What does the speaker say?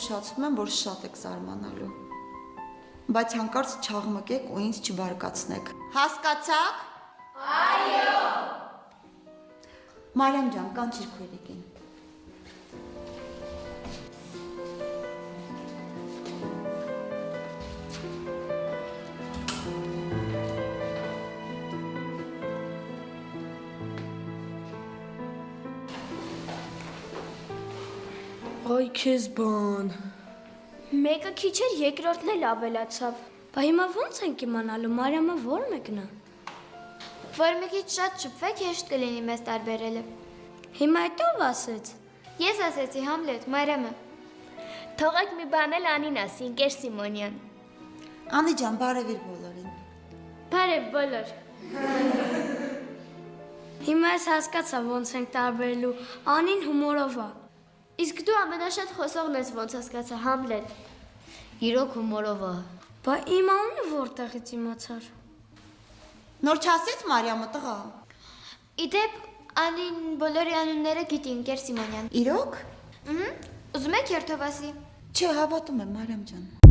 ուշացնում եմ, որ շատ եք զարմանալու։ Բայց հանկարծ չաղմկեք ու ինձ չբարկացնեք։ Հասկացաք։ Այո։ Մարիամ ջան, կանչիր քույրիկին։ Այ քեզ բան։ Մեկը քիչ էր, երկրորդն էլ ավելացավ։ Բա հիմա ո՞նց ենք իմանալու Մարիամը ո՞ր մեկն է։ Որ մի քիչ շատ շփվեք, հեշտ կլինի մեզ տարբերելը։ Հիմա այդ ով ասեց։ Ես ասեցի Համլետ, Մարիամը։ Թողեք մի բան էլ Անին ասի, ընկեր Սիմոնյան։ Անի ջան, բարևիր բոլորին։ Բարև բոլոր։ Հիմա ես հասկացա ոնց ենք տարբերելու, Անին հումորով է։ Իսկ դու ամենաշատ խոսողն ես ոնց հասկացա, Համլետ։ Իրոք հումորով է։ Բա իմ անունը որտեղից իմացար։ Նոր չասեց Մարիամը տղա։ Իդեպ Անին բոլորի անունները գիտի, ընկեր Սիմոնյան։ Իրոք։ Ուզում եք երթով ասի։ Չէ, հավատում եմ Մարիամ ջան։